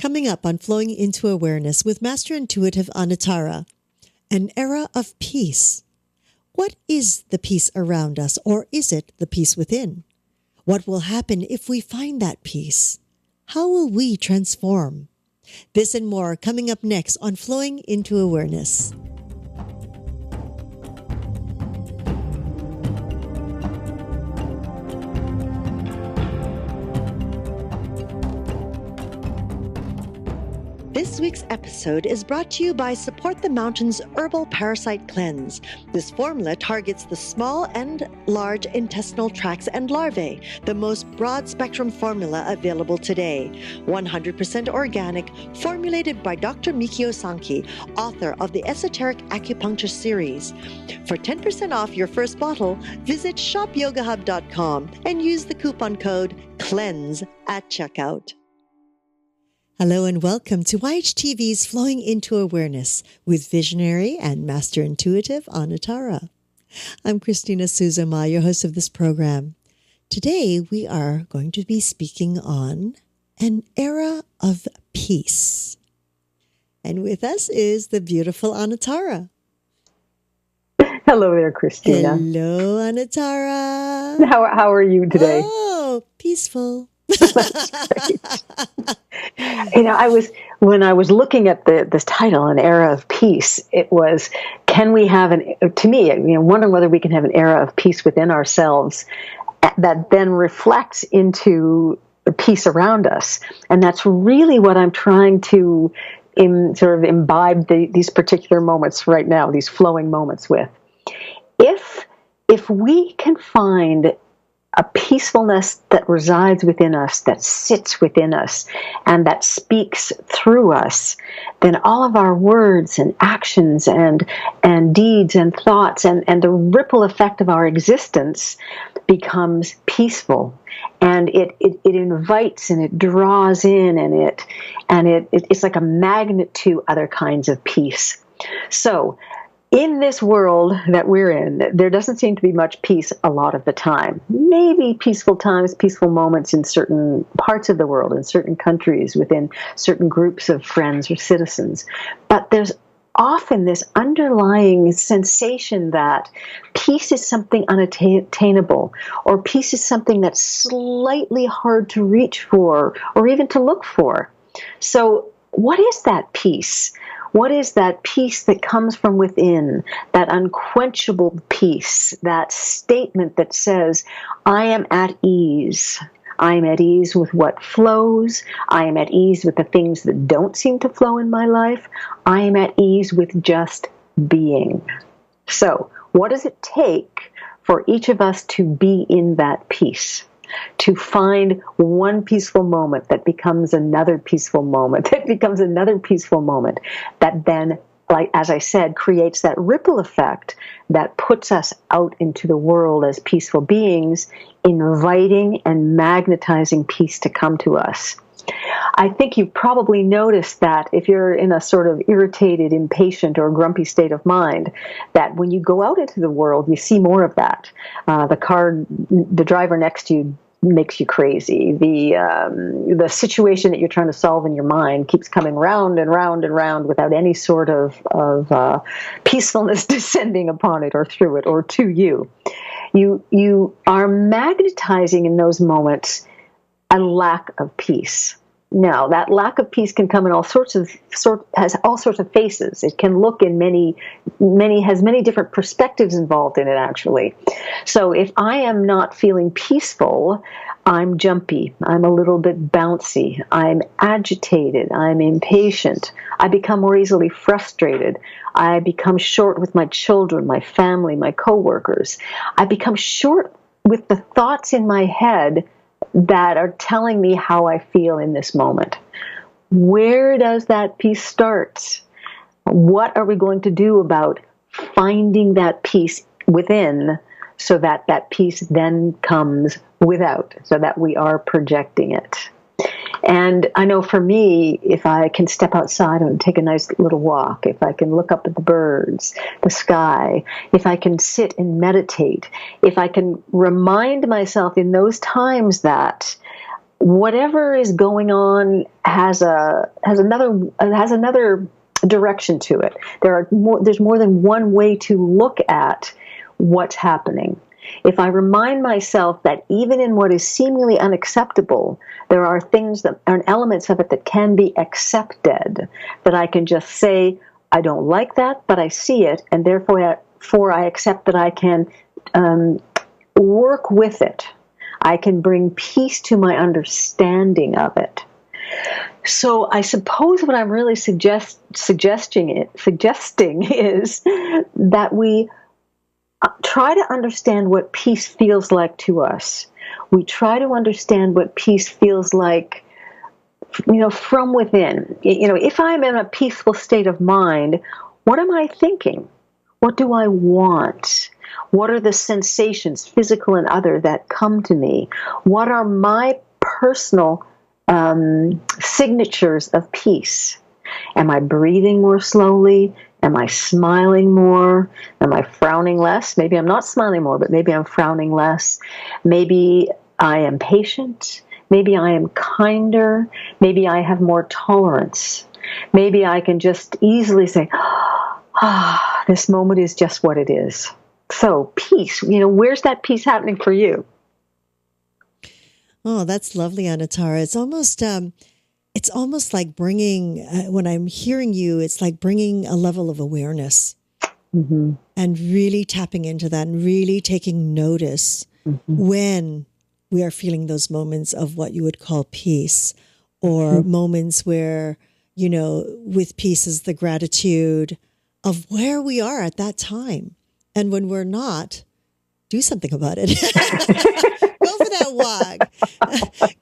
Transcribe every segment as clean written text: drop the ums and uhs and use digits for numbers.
Coming up on Flowing into Awareness with Master Intuitive Anatara, an era of peace. What is the peace around us, or is it the peace within? What will happen if we find that peace? How will we transform? This and more coming up next on Flowing into Awareness. This week's episode is brought to you by Support the Mountains Herbal Parasite Cleanse. This formula targets the small and large intestinal tracts and larvae, the most broad-spectrum formula available today. 100% organic, formulated by Dr. Mikio Sanki, author of the Esoteric Acupuncture series. For 10% off your first bottle, visit shopyogahub.com and use the coupon code CLEANSE at checkout. Hello and welcome to YHTV's Flowing into Awareness with Visionary and Master Intuitive Anatara. I'm Christina Suzuma, your host of this program. Today we are going to be speaking on an era of peace. And with us is the beautiful Anatara. Hello there, Christina. Hello, Anatara. How are you today? Oh, peaceful. That's great. When I was looking at this title, An Era of Peace, it was, wondering whether we can have an era of peace within ourselves that then reflects into the peace around us. And that's really what I'm trying to imbibe these particular moments right now, these flowing moments with. If we can find a peacefulness that resides within us, that sits within us, and that speaks through us, then all of our words and actions and deeds and thoughts and the ripple effect of our existence becomes peaceful. And it invites and it draws in and it's like a magnet to other kinds of peace. So, in this world that we're in, there doesn't seem to be much peace a lot of the time. Maybe peaceful times, peaceful moments in certain parts of the world, in certain countries, within certain groups of friends or citizens. But there's often this underlying sensation that peace is something unattainable, or peace is something that's slightly hard to reach for, or even to look for. So what is that peace? What is that peace that comes from within, that unquenchable peace, that statement that says, I am at ease. I am at ease with what flows. I am at ease with the things that don't seem to flow in my life. I am at ease with just being. So, what does it take for each of us to be in that peace? To find one peaceful moment that becomes another peaceful moment, that becomes another peaceful moment, that then, like as I said, creates that ripple effect that puts us out into the world as peaceful beings, inviting and magnetizing peace to come to us. I think you've probably noticed that if you're in a sort of irritated, impatient, or grumpy state of mind, that when you go out into the world, you see more of that. The driver next to you makes you crazy. The situation that you're trying to solve in your mind keeps coming round and round and round without any sort of peacefulness descending upon it or through it or to you. You are magnetizing in those moments a lack of peace. Now, that lack of peace can come in has all sorts of faces. It can look in has many different perspectives involved in it, actually. So if I am not feeling peaceful, I'm jumpy, I'm a little bit bouncy, I'm agitated, I'm impatient, I become more easily frustrated, I become short with my children, my family, my coworkers. I become short with the thoughts in my head that are telling me how I feel in this moment. Where does that peace start? What are we going to do about finding that peace within so that that peace then comes without, so that we are projecting it? And I know for me, if I can step outside and take a nice little walk, if I can look up at the birds, the sky, if I can sit and meditate, if I can remind myself in those times that whatever is going on has another direction to it. There's more than one way to look at what's happening. If I remind myself that even in what is seemingly unacceptable, there are things that are elements of it that can be accepted, that I can just say, I don't like that, but I see it, and therefore I accept that I can work with it. I can bring peace to my understanding of it. So I suppose what I'm really suggesting is that we try to understand what peace feels like to us. We try to understand what peace feels like, from within. If I'm in a peaceful state of mind, what am I thinking? What do I want? What are the sensations, physical and other, that come to me? What are my personal signatures of peace? Am I breathing more slowly? Am I smiling more? Am I frowning less? Maybe I'm not smiling more, but maybe I'm frowning less. Maybe I am patient. Maybe I am kinder. Maybe I have more tolerance. Maybe I can just easily say, this moment is just what it is. So peace, where's that peace happening for you? Oh, that's lovely, Anatara. It's almost like bringing, when I'm hearing you, it's like bringing a level of awareness and really tapping into that and really taking notice when we are feeling those moments of what you would call peace, or moments where, with peace is the gratitude of where we are at that time. And when we're not, do something about it. Go for that walk.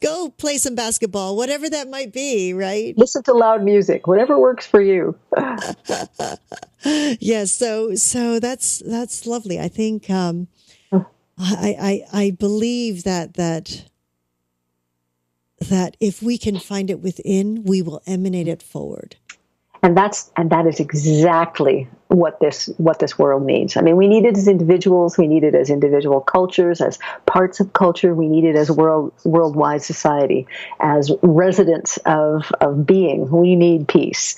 Go play some basketball, whatever that might be, right? Listen to loud music, whatever works for you. Yes, so that's lovely. I think I believe that if we can find it within, we will emanate it forward. And that is exactly what this world needs. I mean, we need it as individuals, we need it as individual cultures, as parts of culture, we need it as worldwide society, as residents of being. We need peace.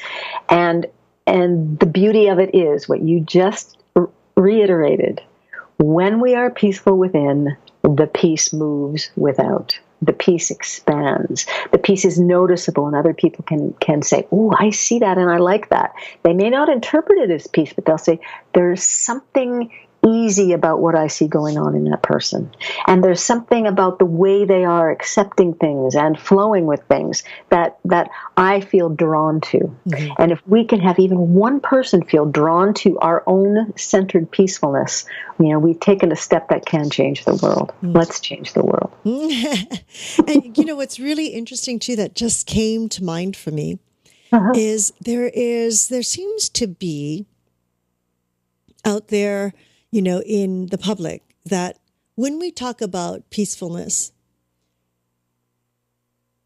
And the beauty of it is what you just reiterated. When we are peaceful within, the peace moves without. The peace expands. The peace is noticeable, and other people can say, "Oh, I see that, and I like that." They may not interpret it as peace, but they'll say, "There's something easy about what I see going on in that person. And there's something about the way they are accepting things and flowing with things that I feel drawn to." Mm-hmm. And if we can have even one person feel drawn to our own centered peacefulness, we've taken a step that can change the world. Mm. Let's change the world. And what's really interesting too, that just came to mind for me, is there seems to be out there, in the public, that when we talk about peacefulness,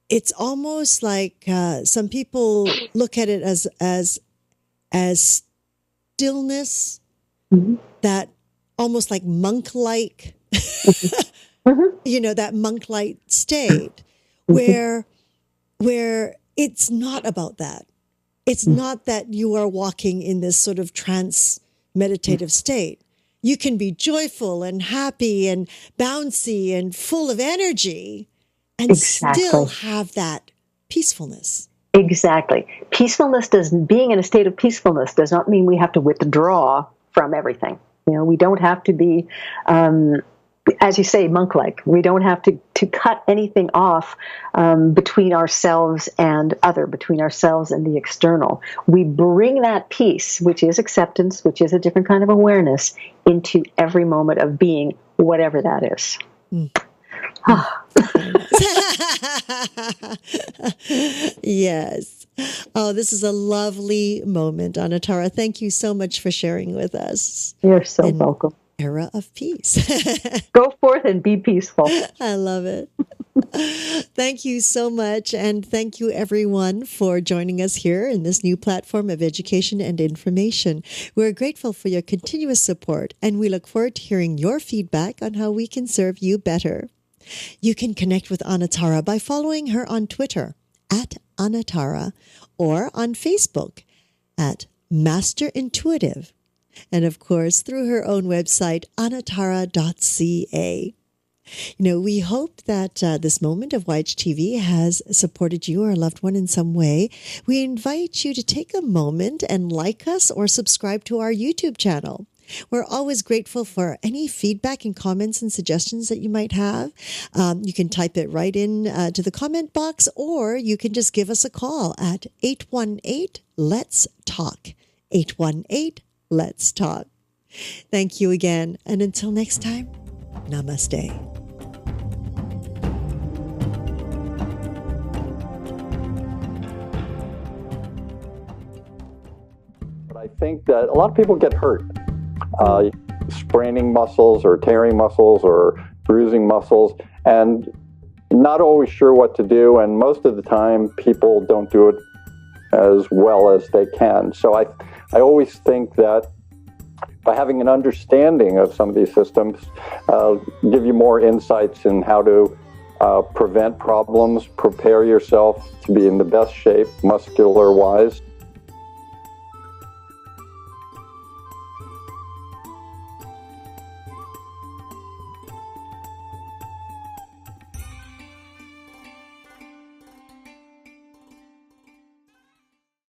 it's almost like some people look at it as stillness, mm-hmm. that almost like monk-like, mm-hmm. That monk-like state, mm-hmm. where it's not about that. It's mm-hmm. not that you are walking in this sort of trance meditative state. You can be joyful and happy and bouncy and full of energy and still have that peacefulness. Exactly. Being in a state of peacefulness does not mean we have to withdraw from everything. We don't have to be, as you say, monk-like. We don't have to cut anything off between ourselves and between ourselves and the external. We bring that peace, which is acceptance, which is a different kind of awareness, into every moment of being, whatever that is. Mm. Yes. Oh, this is a lovely moment, Anatara. Thank you so much for sharing with us. You're so welcome. Era of peace. Go forth and be peaceful. I love it. Thank you so much. And thank you, everyone, for joining us here in this new platform of education and information. We're grateful for your continuous support, and we look forward to hearing your feedback on how we can serve you better. You can connect with Anatara by following her on Twitter at Anatara or on Facebook at Master Intuitive. And of course, through her own website, anatara.ca. We hope that this moment of YHTV has supported you or a loved one in some way. We invite you to take a moment and like us or subscribe to our YouTube channel. We're always grateful for any feedback and comments and suggestions that you might have. You can type it right in to the comment box, or you can just give us a call at 818-LETS-TALK. 818-LETS-TALK. Thank you again. And until next time, namaste. But I think that a lot of people get hurt. Spraining muscles or tearing muscles or bruising muscles, and not always sure what to do, and most of the time people don't do it as well as they can. So I always think that by having an understanding of some of these systems, give you more insights in how to prevent problems, prepare yourself to be in the best shape muscular-wise.